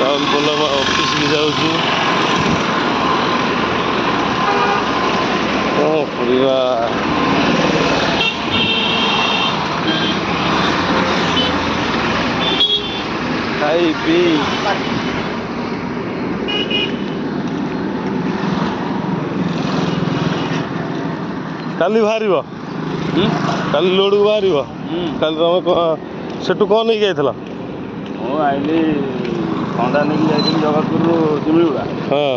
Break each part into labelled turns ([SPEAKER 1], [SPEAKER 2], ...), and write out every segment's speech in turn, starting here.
[SPEAKER 1] ରାଉରକେଲା ଅଫିସକୁ ଯାଉଛୁ। କ'ଣ କରିବା? ଖାଇ ପିଇ କାଲି ବାହାରିବ, କାଲି ଲୋଡ଼କୁ ବାହାରିବ। କାଲି ତମେ ସେଠୁ କ'ଣ ନେଇକି ଯାଇଥିଲ?
[SPEAKER 2] ମୁଁ ଆଇଲି ଥଣ୍ଡା ନେଇକି ଯାଇଥିଲି ଜଗତପୁରରୁ ଶିମିଳିଗୁଡ଼ା।
[SPEAKER 1] ହଁ,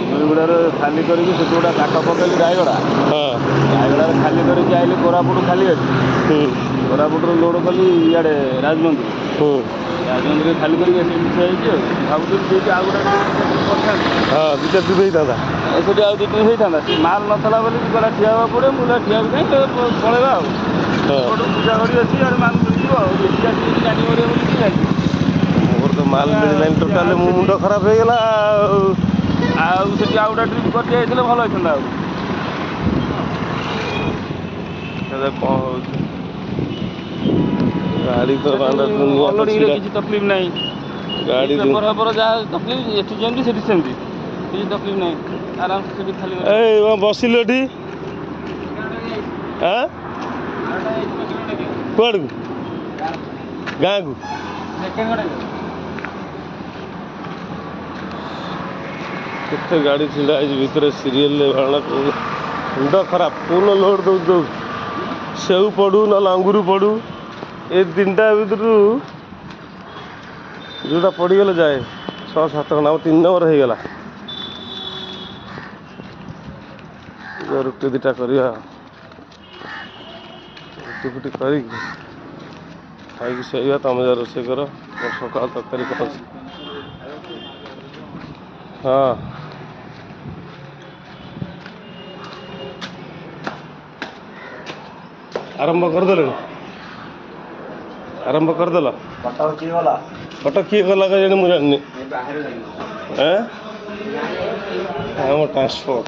[SPEAKER 2] ଶିମିଳିଗୁଡ଼ାରେ ଖାଲି କରିକି ସେଠୁ ଗୋଟେ କାଠ ପକେଇଲି ରାୟଗଡ଼ା।
[SPEAKER 1] ହଁ,
[SPEAKER 2] ରାୟଗଡ଼ାରେ ଖାଲି କରିକି ଆଇଲି କୋରାପୁଟ ଖାଲି ଅଛି। କୋରାପୁଟରୁ ଲୋଡ଼ କଲି ଇଆଡ଼େ ରାଜମନ୍ଦିର। ରାଜମନ୍ଦିରରେ ଖାଲି କରିକି ଆସିକି ମିଶା ହେଇଛି। ଆଉ ଭାବୁଥିଲି ସେଇଠି ଆଉ ଗୋଟେ କରିଥାନ୍ତି।
[SPEAKER 1] ହଁ, ଦୁଇଟା ଦିନ ହେଇଥାନ୍ତା।
[SPEAKER 2] ସେଠି ଆଉ ଦୁଇ ଦିନ ହେଇଥାନ୍ତା। ସେ ମାଲ ନଥିଲା ବୋଲି ଗଲା ଠିଆ ହେବାକୁ ପଡ଼େ। ମୁଁ ଠିଆ ବି କାହିଁ ପଳେଇବା ଆଉ। ସେପଟୁ ପୂଜା କରି ଅଛି ଆଡ଼େ ମାଲ ମିଳିଯିବ ଆଉ। ଏଠି ଆସିକି ଗାଡ଼ି ମରିବ ବୋଲି କିଏ ଜାଣିଛି।
[SPEAKER 1] ମୋର ତ ମାଲ ମିଳିଲାନି ଟୋଟାଲ, ମୋ ମୁଣ୍ଡ ଖରାପ ହେଇଗଲା
[SPEAKER 2] ଆଉ ସେଠି ଆଉ ଗୋଟେ ଟ୍ରିପ୍ କରି ଯାଇଥିଲେ ଭଲ ହେଇଥାନ୍ତା। ଆଉ
[SPEAKER 1] କ'ଣ ହେଉଛି? ଗାଡ଼ି ତ ବାଣ୍ଡା ଦୁନିଆ ତ
[SPEAKER 2] ଅଲୋଡ଼ିଂରେ
[SPEAKER 1] ଛିଡ଼ା।
[SPEAKER 2] କିଛି ତକଲିଫ ନାହିଁ।
[SPEAKER 1] ଗାଡ଼ି
[SPEAKER 2] ପେପର ଫେପର ଯାହା ତକଲିଫ ଏଠି ଯେମିତି ସେଠି ସେମିତି କିଛି ତକଲିଫ ନାହିଁ। ଆରାମସେ ସେଠି ଖାଲି
[SPEAKER 1] ଏଇ ବସିଲୁ ଏଠି। ଆଁ, କୁଆଡ଼କୁ? ଗାଁକୁ? କେତେ ଗାଡ଼ି ଛିଡ଼ା ହେଇଛି ଭିତରେ ସିରିଏଲରେ। ବାଣ ମୁଣ୍ଡ ଖରାପ। କେଉଁ ଲୋଡ଼ ଦେଉଛୁ ସେଉ ପଡ଼ୁ ନହେଲେ ଅଙ୍ଗୁର ପଡ଼ୁ, ଏ ତିନିଟା ଭିତରୁ ଯେଉଁଟା ପଡ଼ିଗଲେ ଯାଏ 6-7 ଘଣ୍ଟା। ଆମ 3 ନମ୍ବର ହେଇଗଲା। ରୁଟି ଦୁଇଟା କରିବା, ରୁଟି ଫୁଟି କରିକି ଖାଇକି ଶୋଇବା। ତମେ ଯା ରୋଷେଇ କର, ମୋର ସକାଳ ତରକାରୀ କ'ଣ ଅଛି? ହଁ, ଆରମ୍ଭ କରିଦେଲେଣି? ଆରମ୍ଭ କରିଦେଲ? ଫଟୋ କିଏ ଗଲା କେଜାଣି, ମୁଁ ଜାଣିନି। ଆମ ଟ୍ରାନ୍ସପୋର୍ଟ